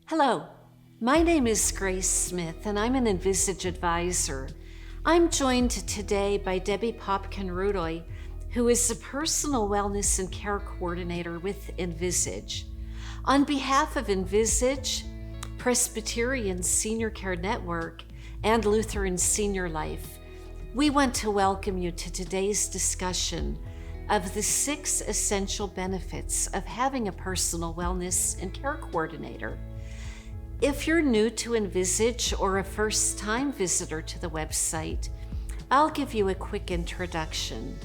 Hello, my name is Grace Smith and I'm an Envisage advisor. I'm joined today by Debbie Popkin-Rudoy, who is a personal wellness and care coordinator with Envisage. On behalf of Envisage, Presbyterian Senior Care Network, and Lutheran Senior Life, we want to welcome you to today's discussion of the 6 essential benefits of having a personal wellness and care coordinator. If you're new to Envisage or a first-time visitor to the website, I'll give you a quick introduction.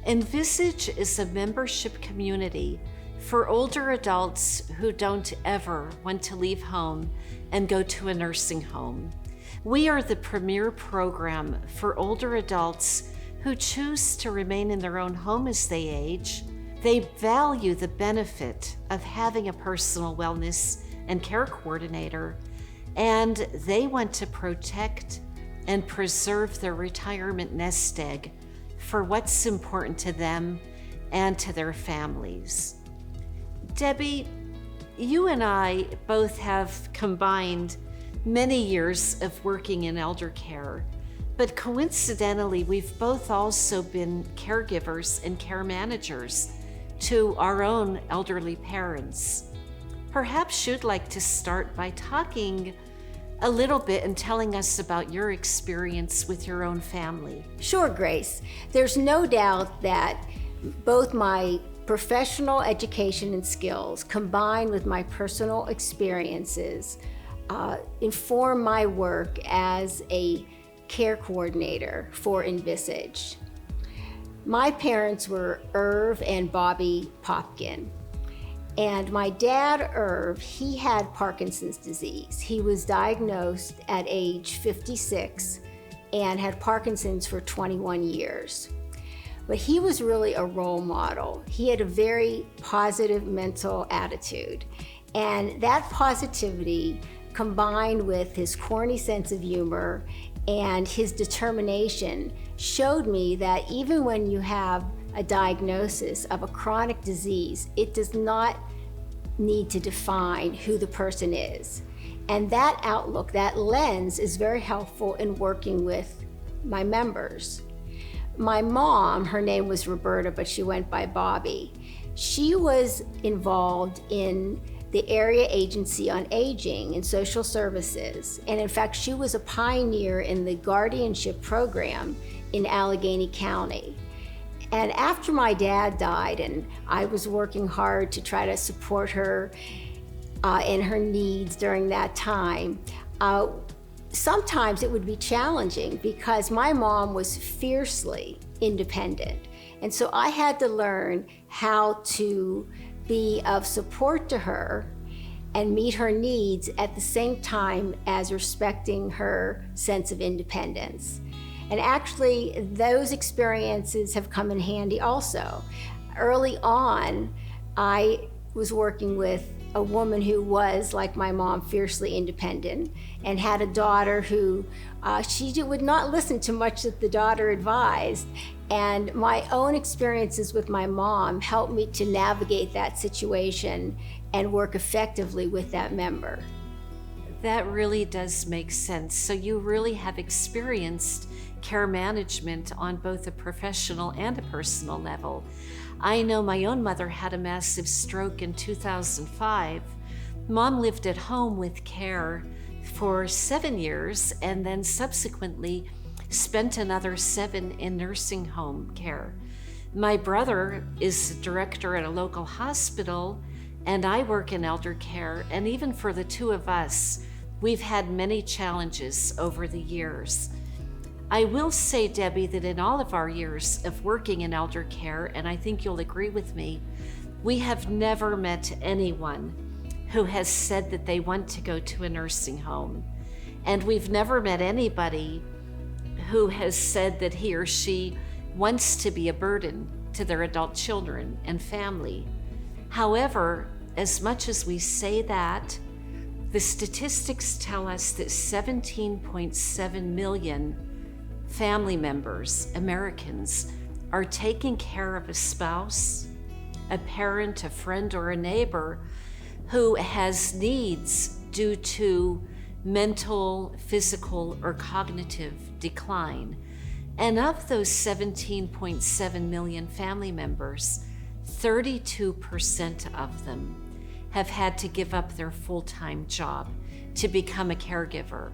Envisage is a membership community for older adults who don't ever want to leave home and go to a nursing home. We are the premier program for older adults who choose to remain in their own home as they age. They value the benefit of having a personal wellness and care coordinator, and they want to protect and preserve their retirement nest egg for what's important to them and to their families. Debbie, you and I both have combined many years of working in elder care, but coincidentally, we've both also been caregivers and care managers to our own elderly parents. Perhaps you'd like to start by talking a little bit and telling us about your experience with your own family. Sure, Grace. There's no doubt that both my professional education and skills combined with my personal experiences inform my work as a care coordinator for Envisage. My parents were Irv and Bobby Popkin. And my dad, Irv, he had Parkinson's disease. He was diagnosed at age 56 and had Parkinson's for 21 years. But he was really a role model. He had a very positive mental attitude. And that positivity, combined with his corny sense of humor and his determination, showed me that even when you have a diagnosis of a chronic disease, it does not need to define who the person is. And that outlook, that lens, is very helpful in working with my members. My mom, her name was Roberta, but she went by Bobby. She was involved in the Area Agency on Aging and Social Services. And in fact, she was a pioneer in the guardianship program in Allegheny County. And after my dad died, and I was working hard to try to support her in her needs during that time, sometimes it would be challenging because my mom was fiercely independent. And so I had to learn how to be of support to her and meet her needs at the same time as respecting her sense of independence. And actually, those experiences have come in handy also. Early on, I was working with a woman who was, like my mom, fiercely independent and had a daughter who she would not listen to much that the daughter advised. And my own experiences with my mom helped me to navigate that situation and work effectively with that member. That really does make sense. So you really have experienced care management on both a professional and a personal level. I know my own mother had a massive stroke in 2005. Mom lived at home with care for 7 years and then subsequently spent another 7 in nursing home care. My brother is a director at a local hospital and I work in elder care, and even for the two of us, we've had many challenges over the years. I will say, Debbie, that in all of our years of working in elder care, and I think you'll agree with me, we have never met anyone who has said that they want to go to a nursing home. And we've never met anybody who has said that he or she wants to be a burden to their adult children and family. However, as much as we say that, the statistics tell us that 17.7 million family members, Americans, are taking care of a spouse, a parent, a friend, or a neighbor who has needs due to mental, physical, or cognitive decline. And of those 17.7 million family members, 32% of them have had to give up their full-time job to become a caregiver.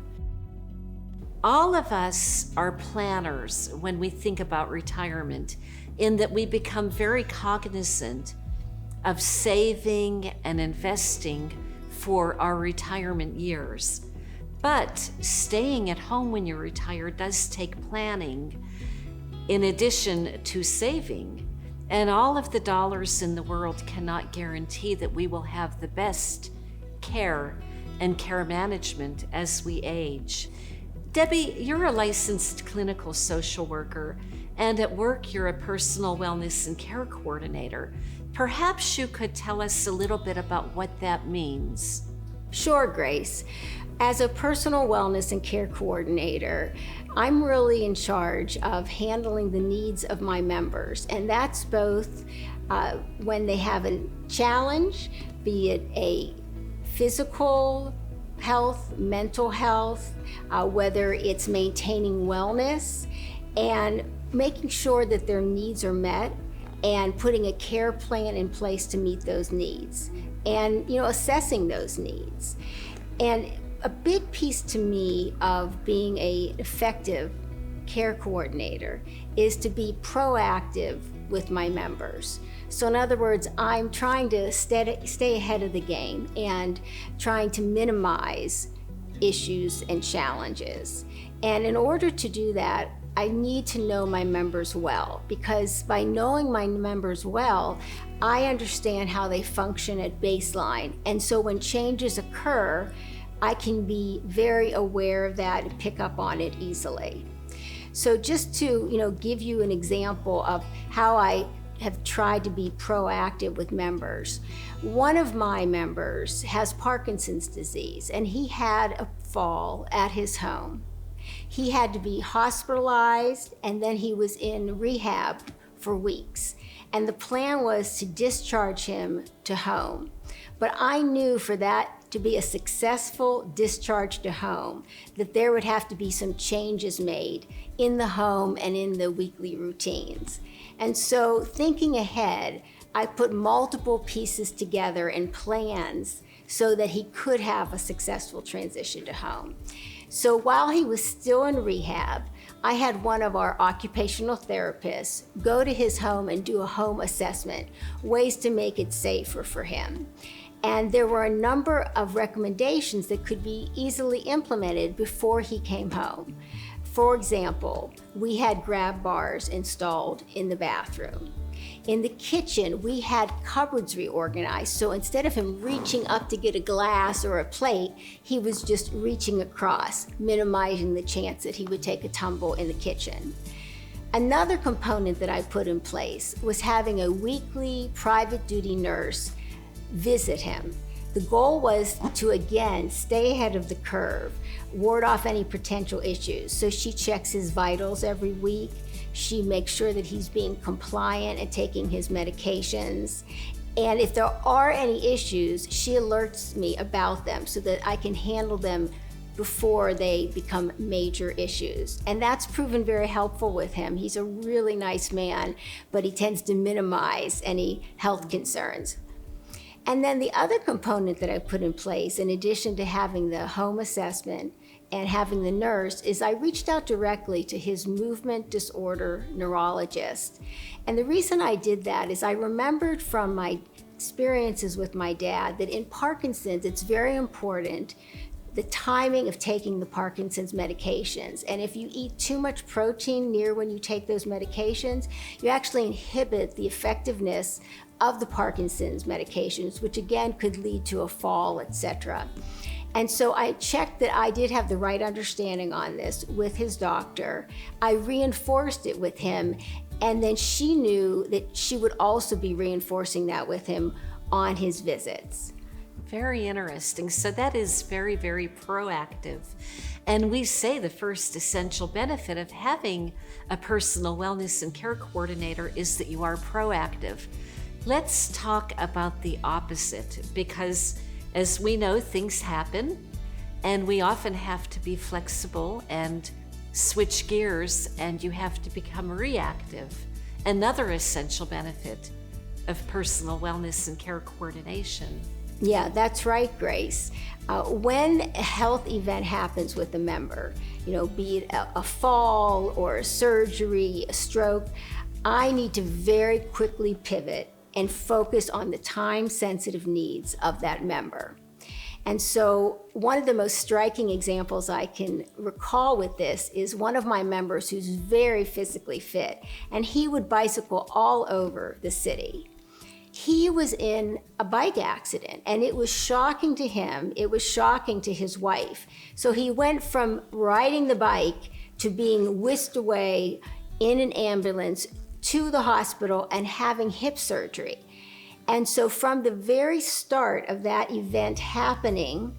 All of us are planners when we think about retirement, in that we become very cognizant of saving and investing for our retirement years. But staying at home when you retire does take planning in addition to saving. And all of the dollars in the world cannot guarantee that we will have the best care and care management as we age. Debbie, you're a licensed clinical social worker, and at work you're a personal wellness and care coordinator. Perhaps you could tell us a little bit about what that means. Sure, Grace. As a personal wellness and care coordinator, I'm really in charge of handling the needs of my members, and that's both when they have a challenge, be it a physical health, mental health, whether it's maintaining wellness, and making sure that their needs are met and putting a care plan in place to meet those needs, and assessing those needs. And a big piece to me of being an effective care coordinator is to be proactive with my members. So in other words, I'm trying to stay ahead of the game and trying to minimize issues and challenges. And in order to do that, I need to know my members well, because by knowing my members well, I understand how they function at baseline. And so when changes occur, I can be very aware of that and pick up on it easily. So just to give you an example of how I have tried to be proactive with members. One of my members has Parkinson's disease, and he had a fall at his home. He had to be hospitalized, and then he was in rehab for weeks. And the plan was to discharge him to home. But I knew for that to be a successful discharge to home, that there would have to be some changes made in the home and in the weekly routines. And so thinking ahead, I put multiple pieces together and plans so that he could have a successful transition to home. So while he was still in rehab, I had one of our occupational therapists go to his home and do a home assessment, ways to make it safer for him. And there were a number of recommendations that could be easily implemented before he came home. For example, we had grab bars installed in the bathroom. In the kitchen, we had cupboards reorganized, so instead of him reaching up to get a glass or a plate, he was just reaching across, minimizing the chance that he would take a tumble in the kitchen. Another component that I put in place was having a weekly private duty nurse visit him. The goal was to, again, stay ahead of the curve, ward off any potential issues. So she checks his vitals every week. She makes sure that he's being compliant and taking his medications. And if there are any issues, she alerts me about them so that I can handle them before they become major issues. And that's proven very helpful with him. He's a really nice man, but he tends to minimize any health concerns. And then the other component that I put in place, in addition to having the home assessment and having the nurse, is I reached out directly to his movement disorder neurologist. And the reason I did that is I remembered from my experiences with my dad that in Parkinson's, it's very important the timing of taking the Parkinson's medications. And if you eat too much protein near when you take those medications, you actually inhibit the effectiveness of the Parkinson's medications, which again could lead to a fall, etc. And so I checked that I did have the right understanding on this with his doctor. I reinforced it with him, and then she knew that she would also be reinforcing that with him on his visits. Very interesting. So that is very, very proactive. And we say the first essential benefit of having a personal wellness and care coordinator is that you are proactive. Let's talk about the opposite, because As we know, things happen, and we often have to be flexible and switch gears, and you have to become reactive. Another essential benefit of personal wellness and care coordination. Yeah, that's right, Grace. When a health event happens with a member, be it a fall or a surgery, a stroke, I need to very quickly pivot and focus on the time-sensitive needs of that member. And so one of the most striking examples I can recall with this is one of my members who's very physically fit, and he would bicycle all over the city. He was in a bike accident, and it was shocking to him. It was shocking to his wife. So he went from riding the bike to being whisked away in an ambulance to the hospital and having hip surgery. And so from the very start of that event happening,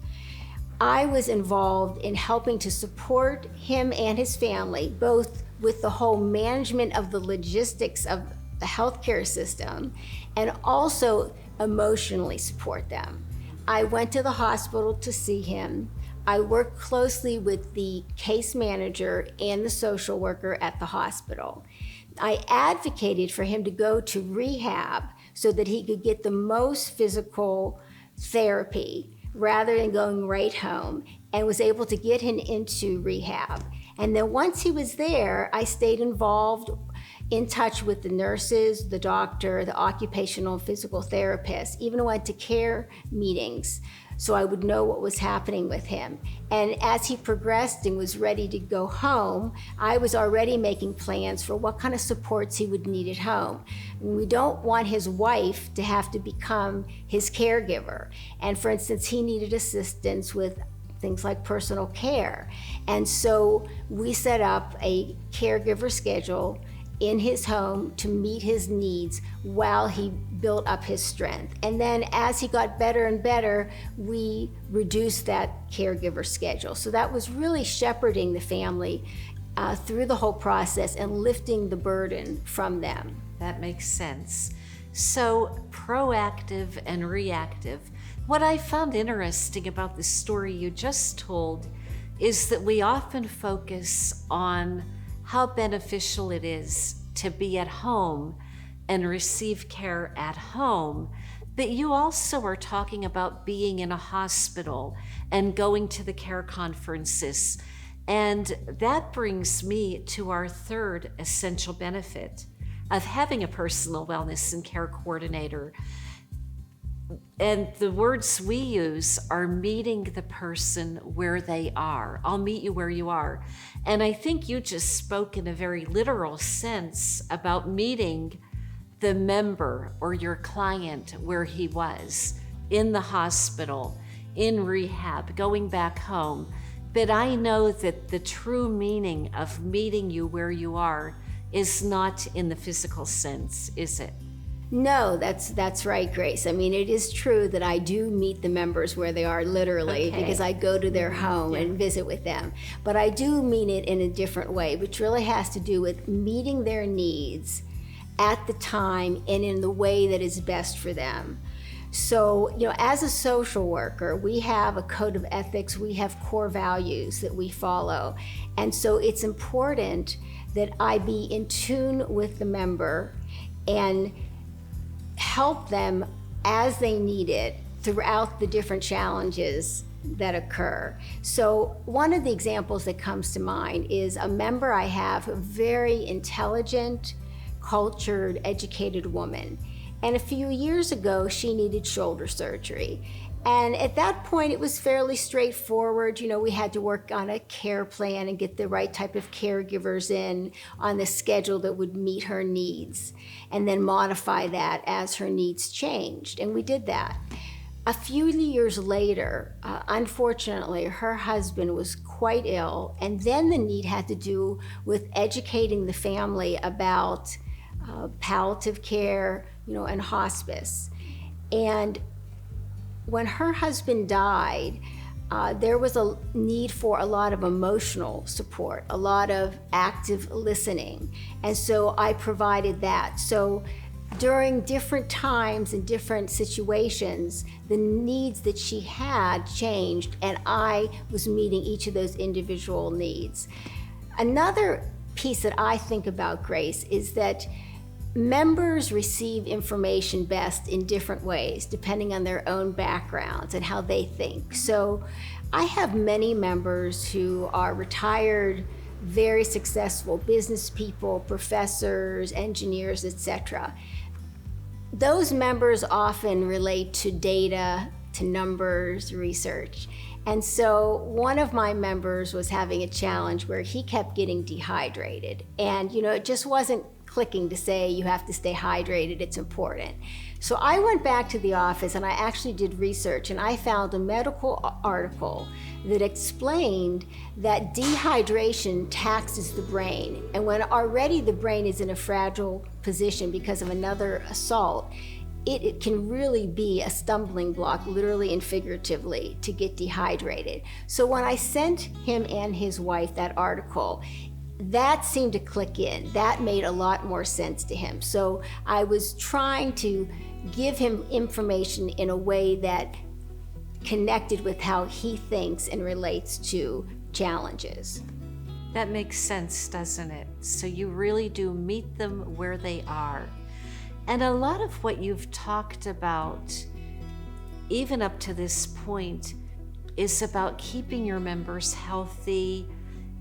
I was involved in helping to support him and his family, both with the whole management of the logistics of the healthcare system and also emotionally support them. I went to the hospital to see him. I worked closely with the case manager and the social worker at the hospital. I advocated for him to go to rehab so that he could get the most physical therapy rather than going right home, and was able to get him into rehab. And then once he was there, I stayed involved, in touch with the nurses, the doctor, the occupational and physical therapist, even went to care meetings so I would know what was happening with him. And as he progressed and was ready to go home, I was already making plans for what kind of supports he would need at home. We don't want his wife to have to become his caregiver. And for instance, he needed assistance with things like personal care. And so we set up a caregiver schedule in his home to meet his needs while he built up his strength. And then as he got better and better, we reduced that caregiver schedule. So that was really shepherding the family through the whole process and lifting the burden from them. That makes sense. So proactive and reactive. What I found interesting about the story you just told is that we often focus on how beneficial it is to be at home and receive care at home. But you also are talking about being in a hospital and going to the care conferences. And that brings me to our third essential benefit of having a personal wellness and care coordinator. And the words we use are meeting the person where they are. I'll meet you where you are. And I think you just spoke in a very literal sense about meeting the member or your client where he was, in the hospital, in rehab, going back home. But I know that the true meaning of meeting you where you are is not in the physical sense, is it? No, that's right, Grace. I mean, it is true that I do meet the members where they are literally, because I go to their home and visit with them. But I do mean it in a different way, which really has to do with meeting their needs at the time and in the way that is best for them. So, as a social worker, we have a code of ethics, we have core values that we follow. And so it's important that I be in tune with the member and help them as they need it throughout the different challenges that occur. So one of the examples that comes to mind is a member I have, a very intelligent, cultured, educated woman. And a few years ago, she needed shoulder surgery. And at that point, it was fairly straightforward. We had to work on a care plan and get the right type of caregivers in on the schedule that would meet her needs, and then modify that as her needs changed. And we did that. A few years later, unfortunately, her husband was quite ill, and then the need had to do with educating the family about palliative care, and hospice. And when her husband died, there was a need for a lot of emotional support, a lot of active listening. And so I provided that. So during different times and different situations, the needs that she had changed, and I was meeting each of those individual needs. Another piece that I think about Grace is that members receive information best in different ways, depending on their own backgrounds and how they think. So I have many members who are retired, very successful business people, professors, engineers, etc. Those members often relate to data, to numbers, research. And so one of my members was having a challenge where he kept getting dehydrated. And it just wasn't clicking to say you have to stay hydrated, it's important. So I went back to the office and I actually did research, and I found a medical article that explained that dehydration taxes the brain. And when already the brain is in a fragile position because of another assault, it can really be a stumbling block, literally and figuratively, to get dehydrated. So when I sent him and his wife that article, that seemed to click in. That made a lot more sense to him. So I was trying to give him information in a way that connected with how he thinks and relates to challenges. That makes sense, doesn't it? So you really do meet them where they are. And a lot of what you've talked about, even up to this point, is about keeping your members healthy,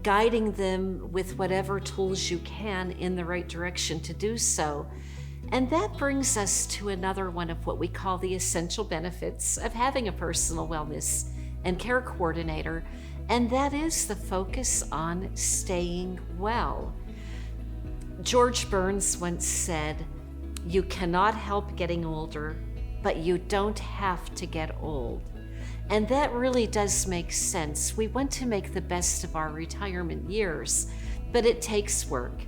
guiding them with whatever tools you can in the right direction to do so. And that brings us to another one of what we call the essential benefits of having a personal wellness and care coordinator, and that is the focus on staying well. George Burns once said, "You cannot help getting older, but you don't have to get old." And that really does make sense. We want to make the best of our retirement years, but it takes work.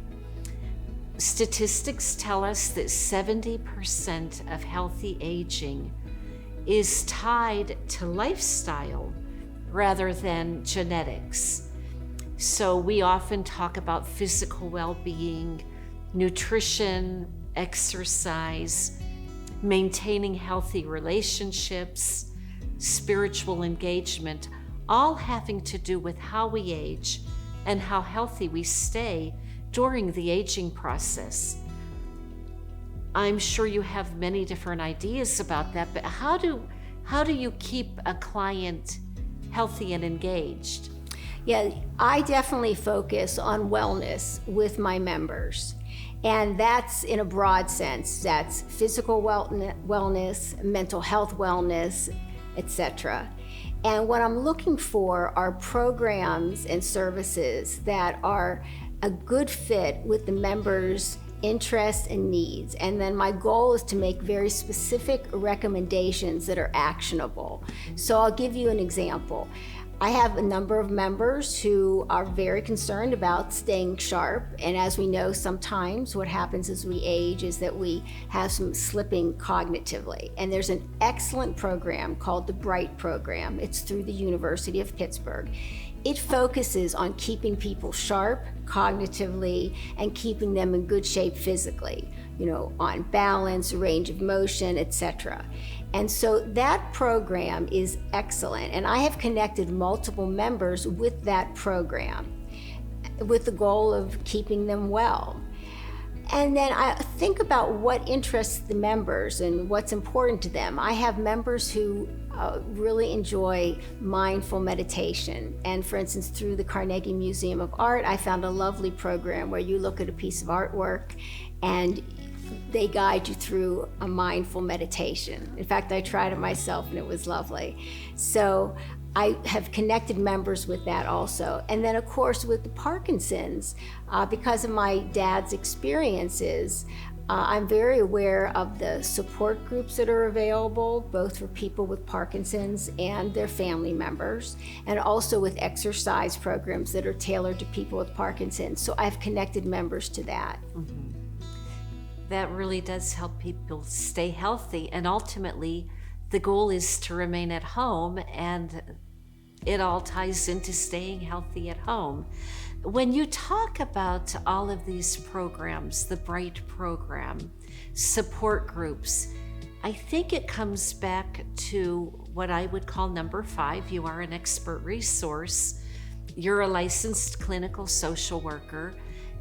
Statistics tell us that 70% of healthy aging is tied to lifestyle rather than genetics. So we often talk about physical well-being, nutrition, exercise, maintaining healthy relationships, spiritual engagement, all having to do with how we age and how healthy we stay during the aging process. I'm sure you have many different ideas about that, but how do you keep a client healthy and engaged? Yeah, I definitely focus on wellness with my members. And that's in a broad sense. That's physical wellness, mental health wellness, etc. And what I'm looking for are programs and services that are a good fit with the members' interests and needs. And then my goal is to make very specific recommendations that are actionable. So I'll give you an example. I have a number of members who are very concerned about staying sharp. And as we know, sometimes what happens as we age is that we have some slipping cognitively. And there's an excellent program called the BRIGHT program. It's through the University of Pittsburgh. It focuses on keeping people sharp cognitively and keeping them in good shape physically, on balance, range of motion, etc. And so that program is excellent. And I have connected multiple members with that program with the goal of keeping them well. And then I think about what interests the members and what's important to them. I have members who really enjoy mindful meditation. And for instance, through the Carnegie Museum of Art, I found a lovely program where you look at a piece of artwork and they guide you through a mindful meditation. In fact, I tried it myself and it was lovely. So I have connected members with that also. And then of course with the Parkinson's, because of my dad's experiences, I'm very aware of the support groups that are available, both for people with Parkinson's and their family members, and also with exercise programs that are tailored to people with Parkinson's. So I've connected members to that. Mm-hmm. That really does help people stay healthy, and ultimately the goal is to remain at home and it all ties into staying healthy at home. When you talk about all of these programs, the BRIGHT program, support groups, I think it comes back to what I would call number 5. You are an expert resource. You're a licensed clinical social worker,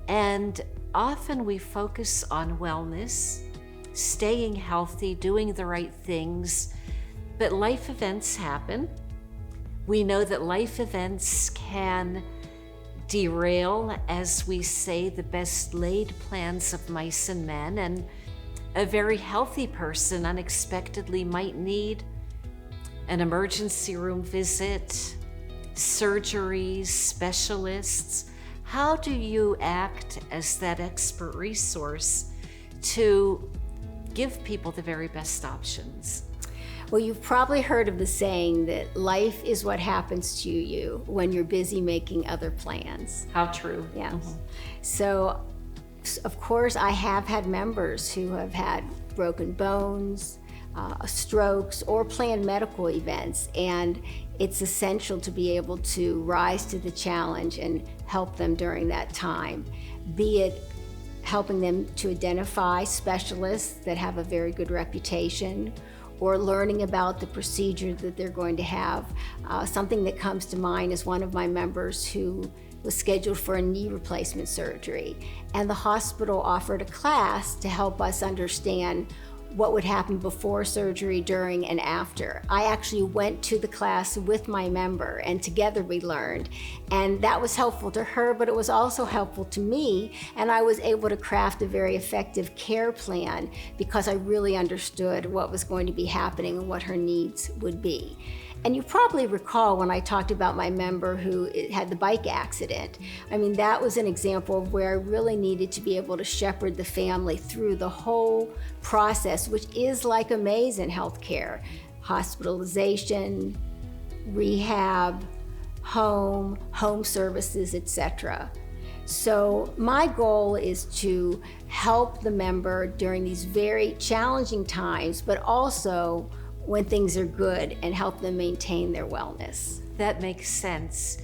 and often we focus on wellness, staying healthy, doing the right things, but life events happen. We know that life events can derail, as we say, the best laid plans of mice and men, and a very healthy person unexpectedly might need an emergency room visit, surgeries, specialists. How do you act as that expert resource to give people the very best options? Well, you've probably heard of the saying that life is what happens to you when you're busy making other plans. How true. Yes. Mm-hmm. So, of course, I have had members who have had broken bones, strokes, or planned medical events, and it's essential to be able to rise to the challenge and help them during that time, be it helping them to identify specialists that have a very good reputation, or learning about the procedure that they're going to have. Something that comes to mind is one of my members who was scheduled for a knee replacement surgery, and the hospital offered a class to help us understand what would happen before surgery, during, and after. I actually went to the class with my member, and together we learned. And that was helpful to her, but it was also helpful to me, and I was able to craft a very effective care plan because I really understood what was going to be happening and what her needs would be. And you probably recall when I talked about my member who had the bike accident. I mean, that was an example of where I really needed to be able to shepherd the family through the whole process, which is like a maze in healthcare: hospitalization, rehab, home services, etc. So my goal is to help the member during these very challenging times, but also when things are good, and help them maintain their wellness. That makes sense.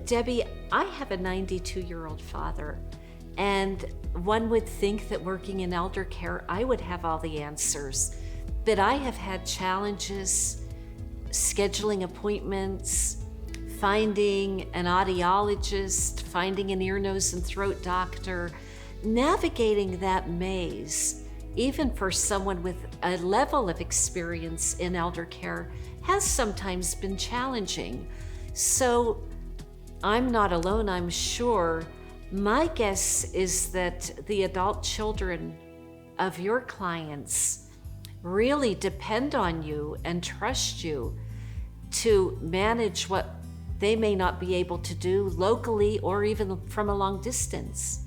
Debbie, I have a 92-year-old father, and one would think that working in elder care, I would have all the answers. But I have had challenges scheduling appointments, finding an audiologist, finding an ear, nose, and throat doctor, navigating that maze, even for someone with a level of experience in elder care, has sometimes been challenging. So I'm not alone, I'm sure. My guess is that the adult children of your clients really depend on you and trust you to manage what they may not be able to do locally or even from a long distance.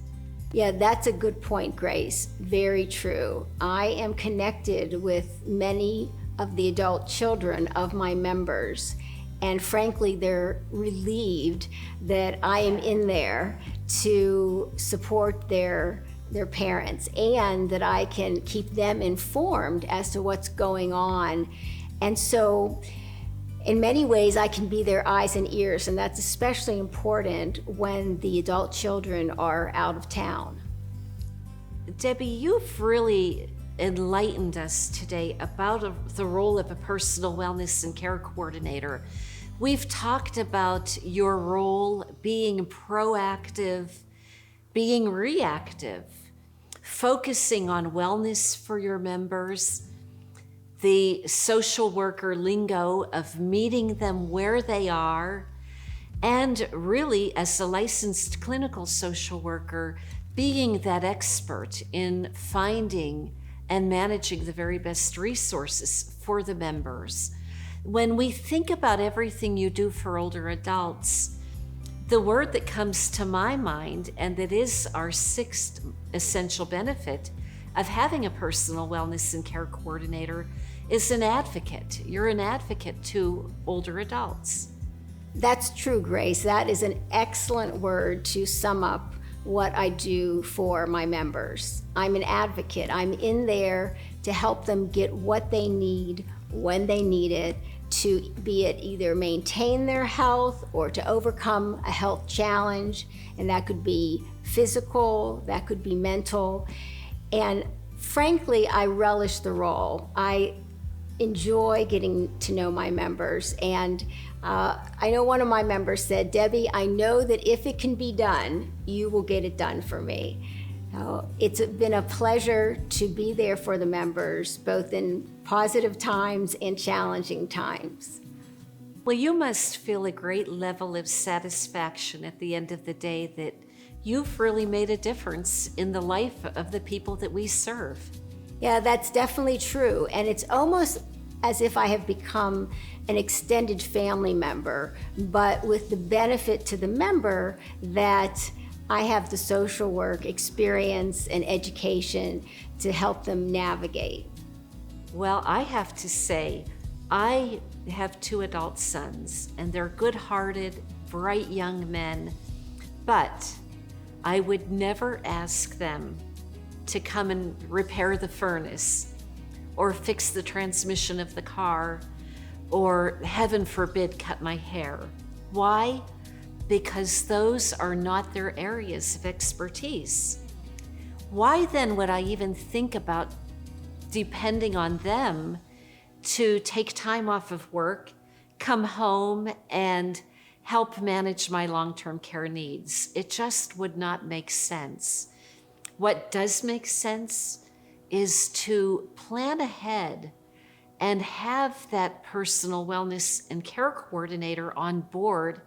Yeah, that's a good point, Grace. Very true. I am connected with many of the adult children of my members, and frankly, they're relieved that I am in there to support their parents, and that I can keep them informed as to what's going on. And so, in many ways, I can be their eyes and ears, and that's especially important when the adult children are out of town. Debbie, you've really enlightened us today about the role of a personal wellness and care coordinator. We've talked about your role being proactive, being reactive, focusing on wellness for your members, the social worker lingo of meeting them where they are, and really, as a licensed clinical social worker, being that expert in finding and managing the very best resources for the members. When we think about everything you do for older adults, the word that comes to my mind, and that is our 6th essential benefit of having a personal wellness and care coordinator, is an advocate. You're an advocate to older adults. That's true, Grace. That is an excellent word to sum up what I do for my members. I'm an advocate. I'm in there to help them get what they need when they need it, to be it either maintain their health or to overcome a health challenge, and that could be physical, that could be mental. And frankly, I relish the role. I enjoy getting to know my members, and I know one of my members said, "Debbie, I know that if it can be done, you will get it done for me." It's been a pleasure to be there for the members, both in positive times and challenging times. Well, you must feel a great level of satisfaction at the end of the day that you've really made a difference in the life of the people that we serve. Yeah, that's definitely true. And it's almost as if I have become an extended family member, but with the benefit to the member that I have the social work experience and education to help them navigate. Well, I have to say, I have 2 adult sons, and they're good-hearted, bright young men, but I would never ask them to come and repair the furnace or fix the transmission of the car or, heaven forbid, cut my hair. Why? Because those are not their areas of expertise. Why then would I even think about depending on them to take time off of work, come home, and help manage my long-term care needs? It just would not make sense. What does make sense is to plan ahead and have that personal wellness and care coordinator on board.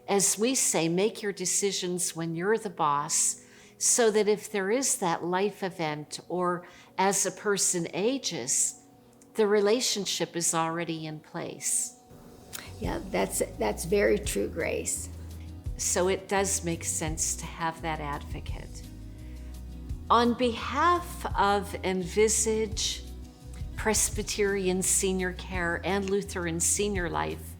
As we say, make your decisions when you're the boss, so that if there is that life event or as a person ages, the relationship is already in place. Yeah, that's very true, Grace. So it does make sense to have that advocate. On behalf of Envisage, Presbyterian Senior Care, and Lutheran Senior Life,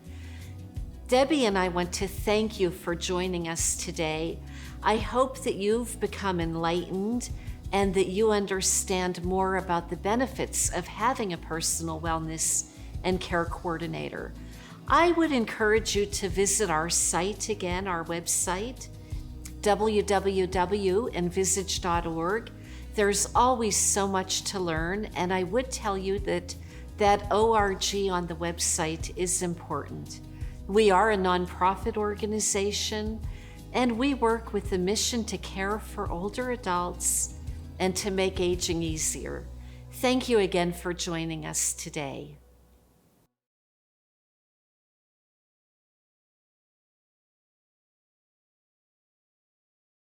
Debbie and I want to thank you for joining us today. I hope that you've become enlightened and that you understand more about the benefits of having a personal wellness and care coordinator. I would encourage you to visit our site again, our website, www.envisage.org. There's always so much to learn, and I would tell you that ORG on the website is important. We are a nonprofit organization, and we work with the mission to care for older adults and to make aging easier. Thank you again for joining us today.